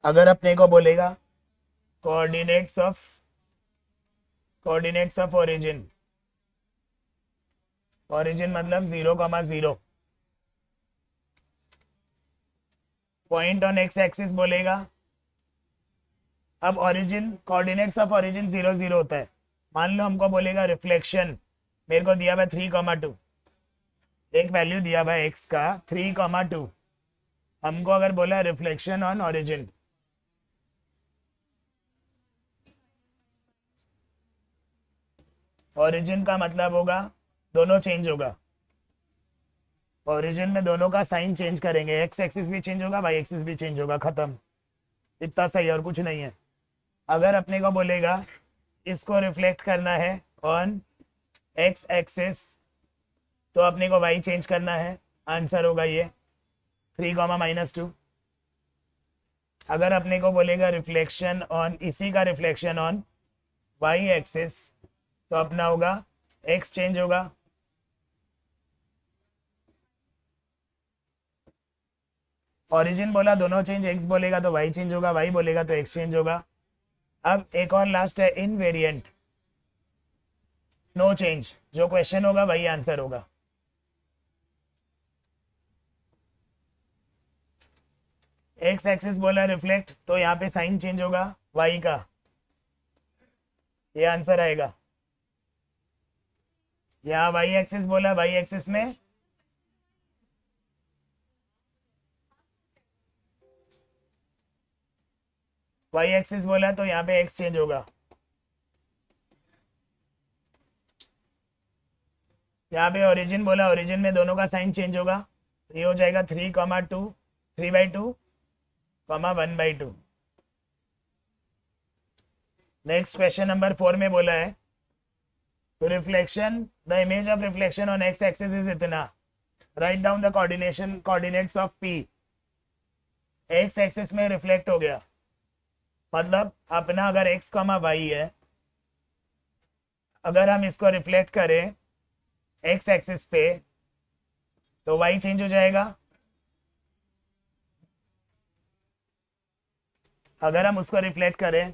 अगर अपने को बोलेगा कोऑर्डिनेट्स ऑफ ओरिजिन, ओरिजिन मतलब 0,0, पॉइंट ऑन एक्स एक्सिस बोलेगा। अब ओरिजिन, कोऑर्डिनेट्स ऑफ ओरिजिन 0,0 होता है। मान लो हमको बोलेगा रिफ्लेक्शन, मेरे को दिया हुआ 3,2, एक वैल्यू दिया हुआ एक्स का 3,2। हमको अगर बोला रिफ्लेक्शन ऑन ओरिजिन, ओरिजिन का मतलब होगा दोनों चेंज होगा। ओरिजिन में दोनों का साइन चेंज करेंगे, एक्स एक्सिस भी चेंज होगा, वाई एक्सिस भी चेंज होगा, खत्म। इतना सही, और कुछ नहीं है। अगर अपने को बोलेगा इसको रिफ्लेक्ट करना है ऑन एक्स एक्सिस, तो अपने को वाई चेंज करना है, आंसर होगा ये 3,-2। अगर अपने को बोलेगा रिफ्लेक्शन ऑन, इसी का रिफ्लेक्शन ऑन वाई एक्सिस, तो अपना होगा एक्स चेंज होगा, ओरिजिन बोला दोनों चेंज, एक्स बोलेगा तो वाई चेंज होगा, वाई बोलेगा तो एक्स चेंज होगा। अब एक और लास्ट है इनवेरिएंट, नो चेंज, जो क्वेश्चन होगा वही आंसर होगा। एक्स एक्सिस बोला रिफ्लेक्ट, तो यहाँ पे साइन चेंज होगा वाई का, ये आंसर आएगा। यहाँ वाई एक्सिस बोला, वाई एक्सिस में वाई एक्सिस बोला तो यहाँ पे एक्स चेंज होगा। यहाँ पे ओरिजिन बोला, ओरिजिन में दोनों का साइन चेंज होगा, तो ये हो जाएगा 3,2, 3/2, 1/2। नेक्स्ट क्वेश्चन नंबर 4 में बोला है तो reflection, the image of reflection on X axis is इतना, right down the coordinates of P. X axis में रिफ्लेक्ट हो गया, मतलब अपना अगर एक्स कॉमा वाई है, अगर हम इसको रिफ्लेक्ट करें एक्स एक्सिस पे, तो वाई चेंज हो जाएगा। अगर हम उसको रिफ्लेक्ट करें,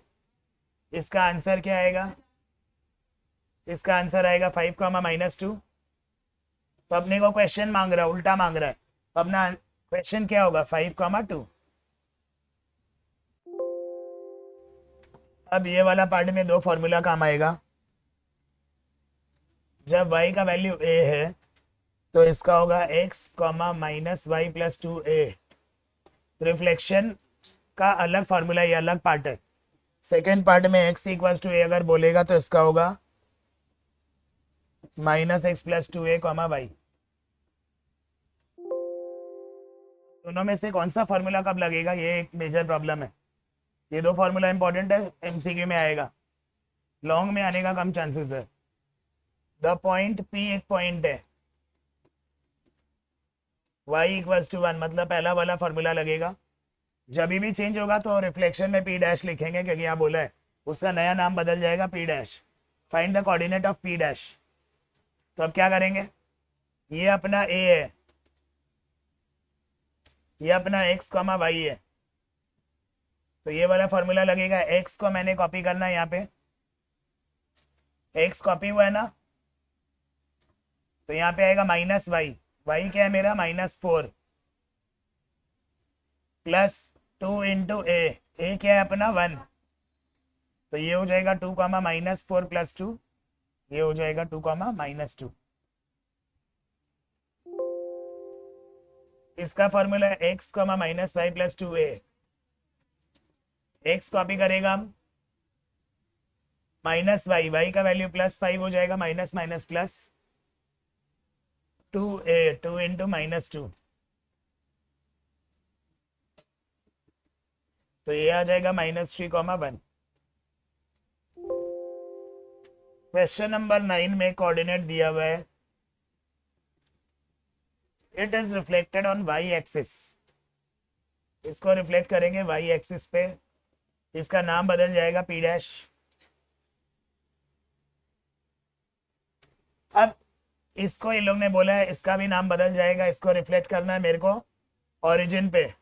इसका आंसर क्या आएगा? इसका आंसर आएगा 5,-2। तो अपने को क्वेश्चन मांग रहा है, उल्टा मांग रहा है, तो अपना क्वेश्चन क्या होगा? 5,2। अब ये वाला पार्ट में दो फॉर्मूला काम आएगा। जब y का वैल्यू a है तो इसका होगा x, -y+2a। रिफ्लेक्शन का अलग फार्मूला, ये अलग पार्ट है। सेकेंड पार्ट में x = a अगर बोलेगा तो इसका होगा -x+2a, y। दोनों में से कौन सा फार्मूला कब लगेगा, ये एक मेजर प्रॉब्लम है। ये दो फार्मूला इंपॉर्टेंट है, एमसीक्यू में आएगा, लॉन्ग में आने का कम चांसेस है। द पॉइंट P एक पॉइंट है, y = 1, मतलब पहला वाला फार्मूला लगेगा। जब भी चेंज होगा तो रिफ्लेक्शन में P' लिखेंगे, क्योंकि यहाँ बोला है उसका नया नाम बदल जाएगा P'। Find the coordinate of P'। तो अब क्या करेंगे, ये अपना a है, ये अपना x, y है, तो ये वाला फॉर्मूला लगेगा। x को मैंने कॉपी करना है, यहाँ पे x कॉपी हुआ है ना, तो यहाँ पे आएगा -y, y क्या है मेरा? -4, +2 × a क्या है अपना? 1, तो ये हो जाएगा 2, -4 + 2, ये हो जाएगा 2, -2। इसका फॉर्मूला है x, -y+2a। x कॉपी करेगा हम, -y, y का वैल्यू +5 हो जाएगा, माइनस माइनस प्लस 2a, 2 × -2, तो ये आ जाएगा -3, 1। क्वेश्चन नंबर 9 में कोऑर्डिनेट दिया हुआ है, it is reflected on Y axis. इसको रिफ्लेक्ट करेंगे वाई एक्सिस पे, इसका नाम बदल जाएगा P'। अब इसको इन लोग ने बोला है इसका भी नाम बदल जाएगा, इसको रिफ्लेक्ट करना है मेरे को ओरिजिन पे।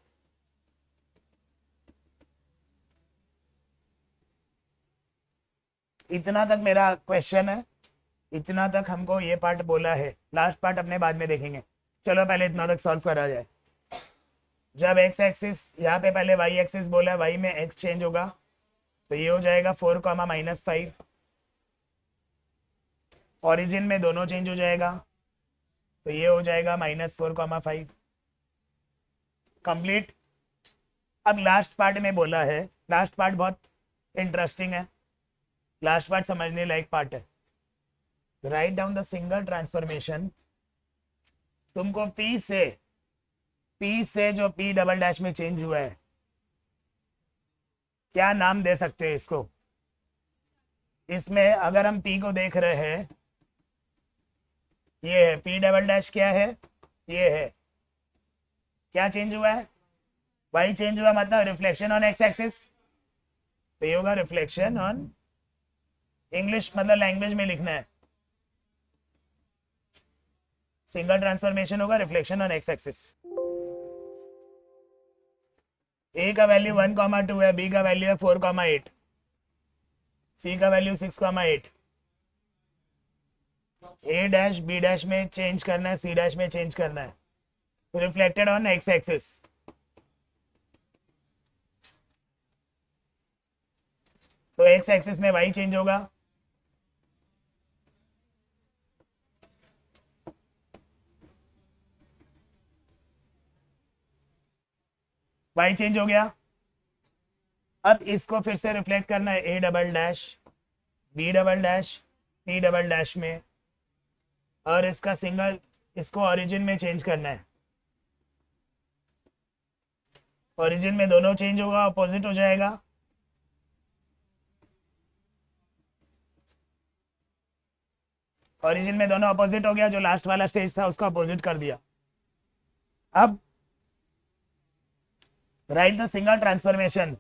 इतना तक मेरा क्वेश्चन है, इतना तक हमको ये पार्ट बोला है, लास्ट पार्ट अपने बाद में देखेंगे। चलो पहले इतना तक सॉल्व करा जाए। जब एक्स एक्सिस यहाँ पे पहले वाई एक्सिस बोला, वाई में एक्स चेंज होगा तो ये हो जाएगा 4, -5। ओरिजिन में दोनों चेंज हो जाएगा तो ये हो जाएगा -4, 5। कंप्लीट। अब लास्ट पार्ट में बोला है, लास्ट पार्ट बहुत इंटरेस्टिंग है, लास्ट पार्ट समझने लायक पार्ट है। Right down the single transformation. तुमको P से जो P" में चेंज हुआ है, क्या नाम दे सकते हैं इसको? इसमें अगर हम P को देख रहे हैं, ये है P" क्या है, ये है, क्या चेंज हुआ है, वाई चेंज हुआ, मतलब रिफ्लेक्शन ऑन एक्स एक्सिस, तो ये होगा रिफ्लेक्शन ऑन, इंग्लिश मतलब लैंग्वेज में लिखना है, सिंगल ट्रांसफॉर्मेशन होगा रिफ्लेक्शन ऑन एक्स एक्सिस। ए का वैल्यू 1, 2 है, बी का वैल्यू है 4, 8, सी का वैल्यू 6, 8। A' B' में चेंज करना है, C' में चेंज करना है, रिफ्लेक्टेड ऑन एक्स एक्सिस। तो एक्स एक्सिस में वाई चेंज होगा, वाई चेंज हो गया। अब इसको फिर से रिफ्लेक्ट करना है A', B', C" में, और इसका सिंगल, इसको ओरिजिन में चेंज करना है। ओरिजिन में दोनों चेंज होगा, अपोजिट हो जाएगा। ओरिजिन में दोनों अपोजिट हो गया, जो लास्ट वाला स्टेज था उसको अपोजिट कर दिया। अब राइट द सिंगल ट्रांसफॉर्मेशन।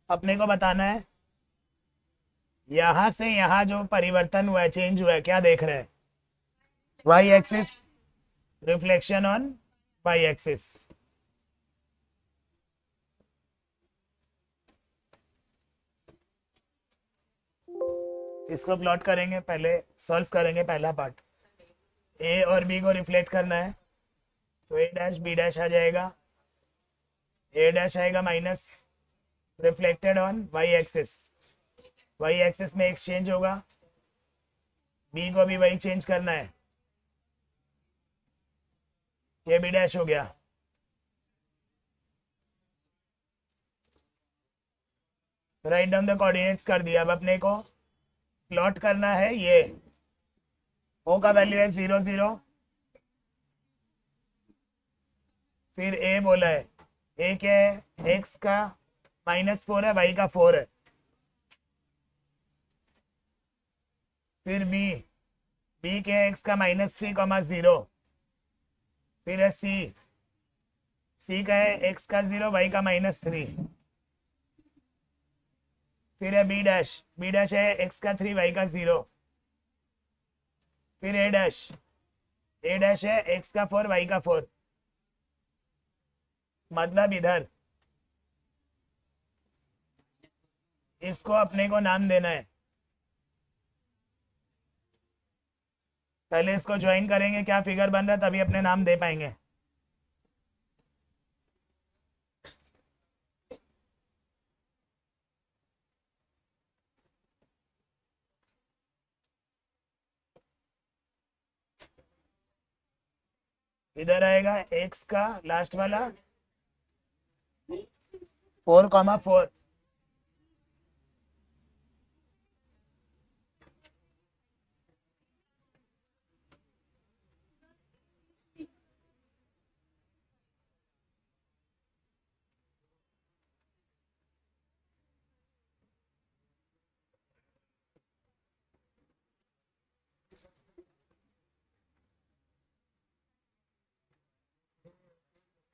अपने को बताना है यहां से यहां जो परिवर्तन हुआ है, चेंज हुआ है, क्या देख रहे हैं, Y axis, reflection on Y axis. इसको प्लॉट करेंगे, पहले सॉल्व करेंगे पहला पार्ट। ए और बी को रिफ्लेक्ट करना है तो A' B' आ जाएगा, A' आएगा minus, reflected on Y axis, Y axis में एक्सचेंज होगा, बी को भी वही चेंज करना है, ये B' हो गया। राइट डाउन द कोऑर्डिनेट्स कर दिया। अब अपने को प्लॉट करना है, ये O का वैल्यू है 0, 0, फिर A बोला है, A क्या है, x का -4 है, y का 4 है, फिर B क्या है, x का -3, 0, फिर है C का है x का 0, y का -3, फिर है B' है x का 3, y का 0, फिर A' है x का 4, y का 4, मतलब इधर इसको अपने को नाम देना है। पहले इसको ज्वाइन करेंगे, क्या फिगर बन रहा है, तभी अपने नाम दे पाएंगे। इधर आएगा x का लास्ट वाला 4, 4,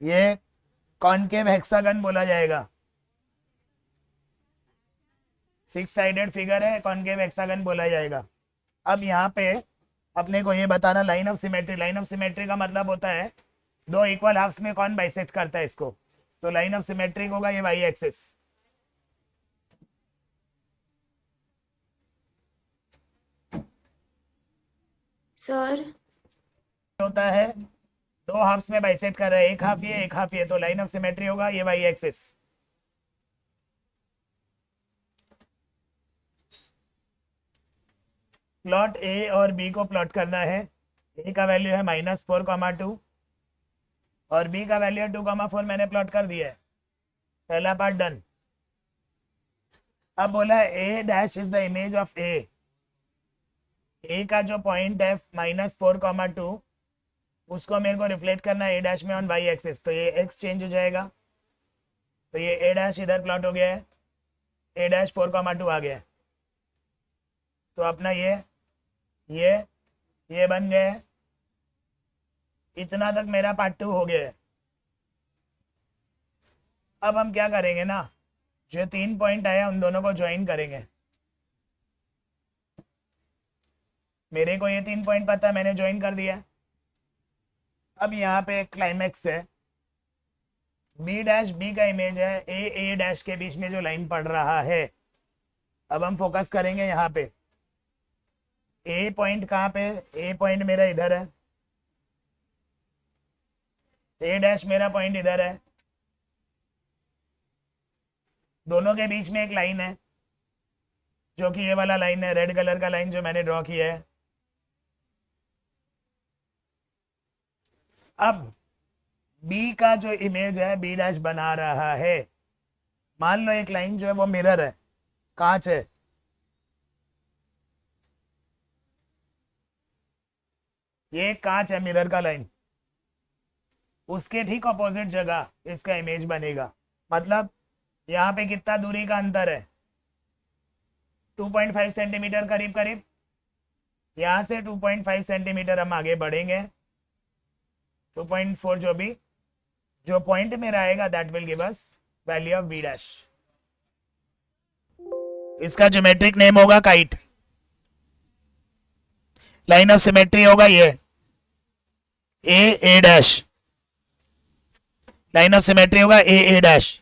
ये कॉनकेव हेक्सागन बोला जाएगा, 6 साइडेड फिगर है, कॉनकेव हेक्सागन बोला जाएगा। अब यहाँ पे अपने को ये बताना, line of symmetry. Line of symmetry का मतलब होता है दो इक्वल हाफ्स में कौन बाइसेक्ट करता है इसको, तो लाइन ऑफ सिमेट्रिक होगा ये वाई एक्सिस। सर होता है, दो हाफ्स में बाइसेक्ट कर रहा है, एक हाफ ये एक हाफ ये, तो लाइन ऑफ सिमेट्री होगा ये वाई एक्सिस। प्लॉट ए और बी को प्लॉट करना है। ए का वैल्यू है -4,2 और बी का वैल्यू है 2,4। मैंने प्लॉट कर दिया है, पहला पार्ट डन। अब बोला A dash is the image of A. A का जो पॉइंट है -4,2 उसको मेरे को रिफ्लेक्ट करना है ए डैश में ऑन वाई एक्सिस, तो ये एक्स चेंज हो जाएगा, तो ये ए डैश इधर प्लॉट हो गया है, ए डैश 4,2 आ गया है। तो अपना ये बन गया है। इतना तक मेरा पार्ट 2 हो गया है। अब हम क्या करेंगे ना, जो 3 पॉइंट आया उन दोनों को ज्वाइन करेंगे। मेरे को ये 3 पॉइंट पता है, मैंने ज्वाइन कर दिया। अब यहाँ पे एक क्लाइमेक्स है, बी डैश बी का इमेज है, ए डैश के बीच में जो लाइन पड़ रहा है। अब हम फोकस करेंगे यहाँ पे। ए पॉइंट कहाँ पे, ए पॉइंट मेरा इधर है, ए डैश मेरा पॉइंट इधर है, दोनों के बीच में एक लाइन है जो कि ये वाला लाइन है, रेड कलर का लाइन जो मैंने ड्रॉ किया है। अब बी का जो इमेज है बी डैश बना रहा है, मान लो एक लाइन जो है वो मिरर है, कांच है। ये कांच है, मिरर का लाइन, उसके ठीक अपोजिट जगह इसका इमेज बनेगा। मतलब यहाँ पे कितना दूरी का अंतर है, 2.5 सेंटीमीटर करीब करीब। यहाँ से 2.5 सेंटीमीटर हम आगे बढ़ेंगे, 2.4 जो पॉइंट मेरा आएगा that will give us value of B dash. इसका ज्योमेट्रिक नेम होगा काइट। लाइन ऑफ सिमेट्री होगा ये A dash, line of symmetry होगा ए डैश।